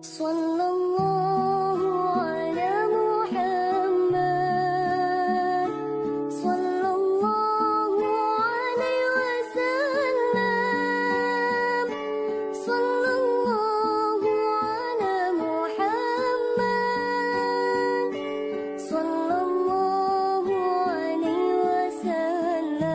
Sallallahu ala Muhammad, sallallahu alaihi wasallam, sallallahu ala Muhammad, sallallahu alaihi wasallam.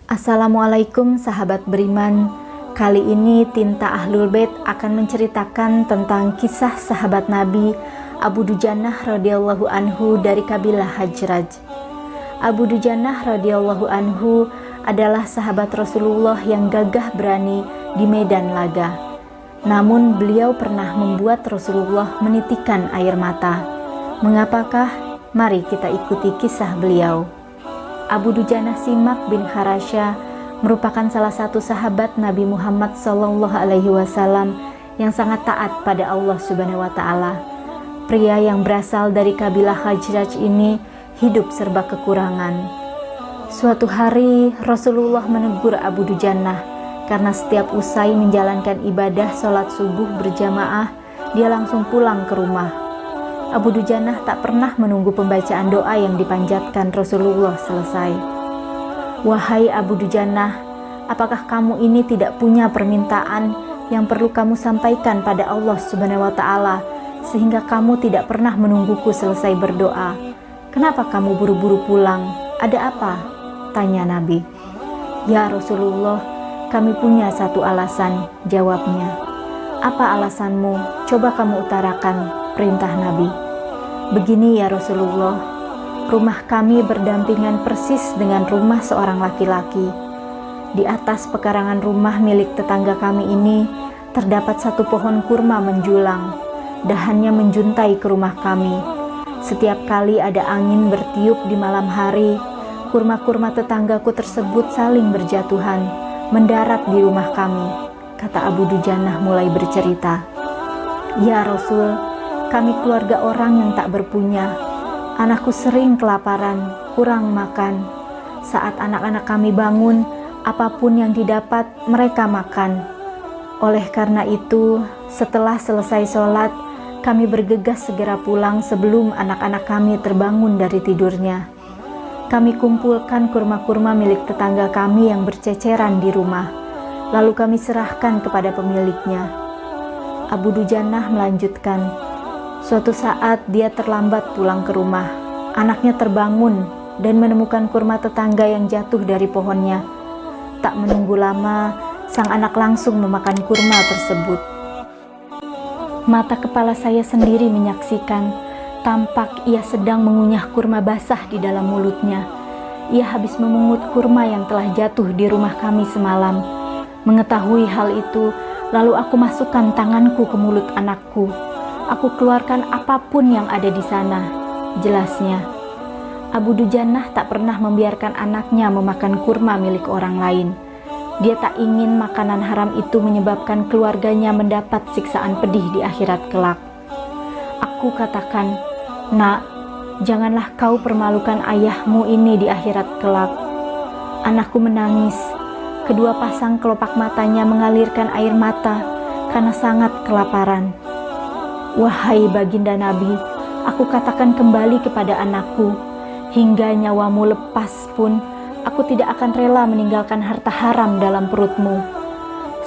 Assalamualaikum sahabat beriman. Kali ini Tinta Ahlul Bait akan menceritakan tentang kisah sahabat Nabi Abu Dujanah radhiyallahu anhu dari kabilah Hajraj. Abu Dujanah radhiyallahu anhu adalah sahabat Rasulullah yang gagah berani di medan laga. Namun beliau pernah membuat Rasulullah menitikan air mata. Mengapakah? Mari kita ikuti kisah beliau. Abu Dujanah Simak bin Kharasya merupakan salah satu sahabat Nabi Muhammad SAW yang sangat taat pada Allah Subhanahu wa Ta'ala. Pria yang berasal dari kabilah Hajraj ini hidup serba kekurangan. Suatu hari Rasulullah menegur Abu Dujanah karena setiap usai menjalankan ibadah sholat subuh berjamaah, dia langsung pulang ke rumah. Abu Dujanah tak pernah menunggu pembacaan doa yang dipanjatkan Rasulullah selesai. Wahai Abu Dujanah, apakah kamu ini tidak punya permintaan yang perlu kamu sampaikan pada Allah Subhanahu wa Ta'ala sehingga kamu tidak pernah menungguku selesai berdoa? Kenapa kamu buru-buru pulang? Ada apa? Tanya Nabi. Ya Rasulullah, kami punya satu alasan, jawabnya. Apa alasanmu? Coba kamu utarakan, perintah Nabi. Begini ya Rasulullah, rumah kami berdampingan persis dengan rumah seorang laki-laki. Di atas pekarangan rumah milik tetangga kami ini terdapat satu pohon kurma menjulang. Dahannya menjuntai ke rumah kami. Setiap kali ada angin bertiup di malam hari, kurma-kurma tetanggaku tersebut saling berjatuhan, mendarat di rumah kami, kata Abu Dujanah mulai bercerita. Ya Rasul, kami keluarga orang yang tak berpunya. Anakku sering kelaparan, kurang makan. Saat anak-anak kami bangun, apapun yang didapat mereka makan. Oleh karena itu, setelah selesai sholat, kami bergegas segera pulang sebelum anak-anak kami terbangun dari tidurnya. Kami kumpulkan kurma-kurma milik tetangga kami yang berceceran di rumah, lalu kami serahkan kepada pemiliknya. Abu Dujanah melanjutkan, suatu saat dia terlambat pulang ke rumah. Anaknya terbangun dan menemukan kurma tetangga yang jatuh dari pohonnya. Tak menunggu lama, sang anak langsung memakan kurma tersebut. Mata kepala saya sendiri menyaksikan, tampak ia sedang mengunyah kurma basah di dalam mulutnya. Ia habis memungut kurma yang telah jatuh di rumah kami semalam. Mengetahui hal itu, lalu aku masukkan tanganku ke mulut anakku. Aku keluarkan apapun yang ada di sana, jelasnya. Abu Dujanah tak pernah membiarkan anaknya memakan kurma milik orang lain. Dia tak ingin makanan haram itu menyebabkan keluarganya mendapat siksaan pedih di akhirat kelak. Aku katakan, nak, janganlah kau permalukan ayahmu ini di akhirat kelak. Anakku menangis. Kedua pasang kelopak matanya mengalirkan air mata karena sangat kelaparan. Wahai baginda Nabi, aku katakan kembali kepada anakku, hingga nyawamu lepas pun, aku tidak akan rela meninggalkan harta haram dalam perutmu.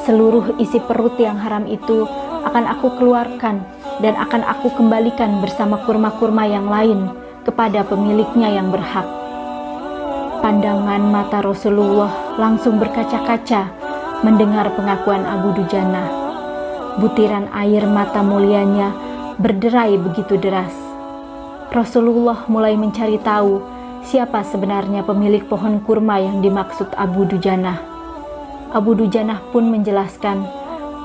Seluruh isi perut yang haram itu akan aku keluarkan dan akan aku kembalikan bersama kurma-kurma yang lain kepada pemiliknya yang berhak. Pandangan mata Rasulullah langsung berkaca-kaca mendengar pengakuan Abu Dujanah. Butiran air mata mulianya berderai begitu deras. Rasulullah mulai mencari tahu siapa sebenarnya pemilik pohon kurma yang dimaksud Abu Dujanah. Abu Dujanah pun menjelaskan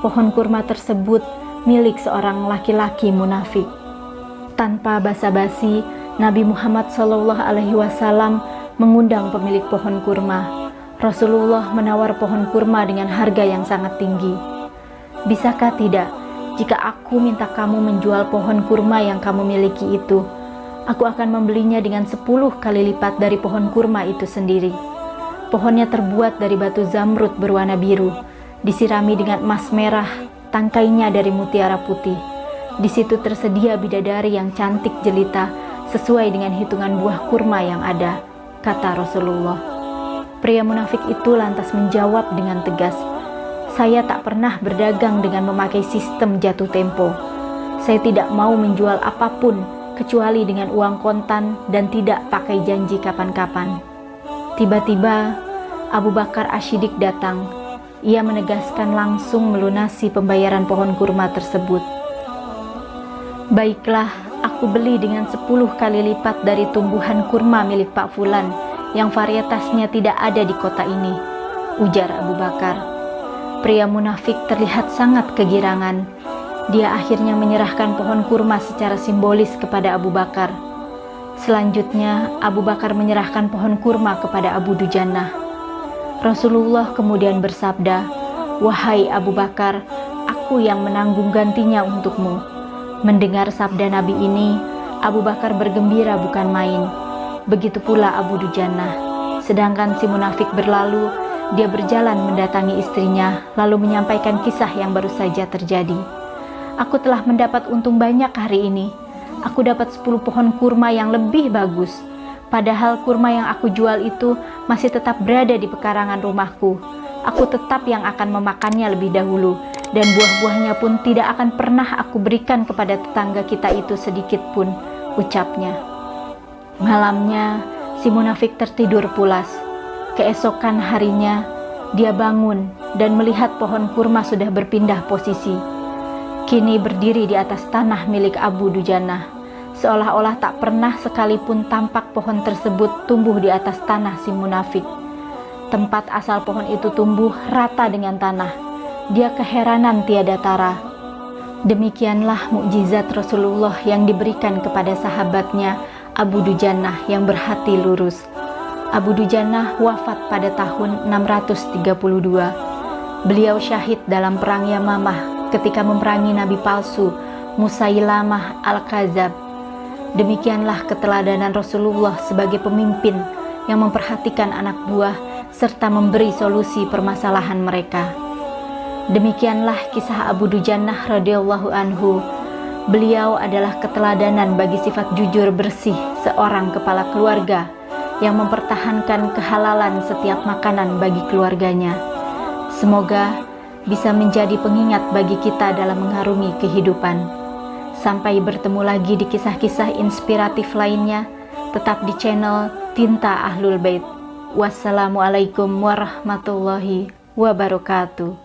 pohon kurma tersebut milik seorang laki-laki munafik. Tanpa basa-basi, Nabi Muhammad SAW mengundang pemilik pohon kurma. Rasulullah menawar pohon kurma dengan harga yang sangat tinggi. Bisakah tidak, jika aku minta kamu menjual pohon kurma yang kamu miliki itu, aku akan membelinya dengan 10 kali lipat dari pohon kurma itu sendiri. Pohonnya terbuat dari batu zamrud berwarna biru, disirami dengan emas merah, tangkainya dari mutiara putih. Di situ tersedia bidadari yang cantik jelita sesuai dengan hitungan buah kurma yang ada, kata Rasulullah. Pria munafik itu lantas menjawab dengan tegas, "Saya tak pernah berdagang dengan memakai sistem jatuh tempo. Saya tidak mau menjual apapun kecuali dengan uang kontan dan tidak pakai janji kapan-kapan." Tiba-tiba Abu Bakar Asy-Siddiq datang. Ia menegaskan langsung melunasi pembayaran pohon kurma tersebut. "Baiklah, aku beli dengan 10 kali lipat dari tumbuhan kurma milik Pak Fulan yang varietasnya tidak ada di kota ini," ujar Abu Bakar. Pria munafik terlihat sangat kegirangan. Dia akhirnya menyerahkan pohon kurma secara simbolis kepada Abu Bakar. Selanjutnya, Abu Bakar menyerahkan pohon kurma kepada Abu Dujannah. Rasulullah kemudian bersabda, "Wahai Abu Bakar, aku yang menanggung gantinya untukmu." Mendengar sabda Nabi ini, Abu Bakar bergembira bukan main. Begitu pula Abu Dujannah. Sedangkan si munafik berlalu, dia berjalan mendatangi istrinya, lalu menyampaikan kisah yang baru saja terjadi. "Aku telah mendapat untung banyak hari ini. Aku dapat 10 pohon kurma yang lebih bagus. Padahal kurma yang aku jual itu masih tetap berada di pekarangan rumahku. Aku tetap yang akan memakannya lebih dahulu, dan buah-buahnya pun tidak akan pernah aku berikan kepada tetangga kita itu sedikit pun," ucapnya. Malamnya, si munafik tertidur pulas. Keesokan harinya, dia bangun dan melihat pohon kurma sudah berpindah posisi. Kini berdiri di atas tanah milik Abu Dujannah. Seolah-olah tak pernah sekalipun tampak pohon tersebut tumbuh di atas tanah si munafik. Tempat asal pohon itu tumbuh rata dengan tanah. Dia keheranan tiada tara. Demikianlah mukjizat Rasulullah yang diberikan kepada sahabatnya Abu Dujannah yang berhati lurus. Abu Dujannah wafat pada tahun 632. Beliau syahid dalam perang Yamamah ketika memerangi nabi palsu Musailamah Al-Kadzab. Demikianlah keteladanan Rasulullah sebagai pemimpin yang memperhatikan anak buah serta memberi solusi permasalahan mereka. Demikianlah kisah Abu Dujannah radhiyallahu anhu. Beliau adalah keteladanan bagi sifat jujur bersih seorang kepala keluarga yang mempertahankan kehalalan setiap makanan bagi keluarganya. Semoga bisa menjadi pengingat bagi kita dalam mengarungi kehidupan. Sampai bertemu lagi di kisah-kisah inspiratif lainnya, tetap di channel Tinta Ahlul Bait. Wassalamualaikum warahmatullahi wabarakatuh.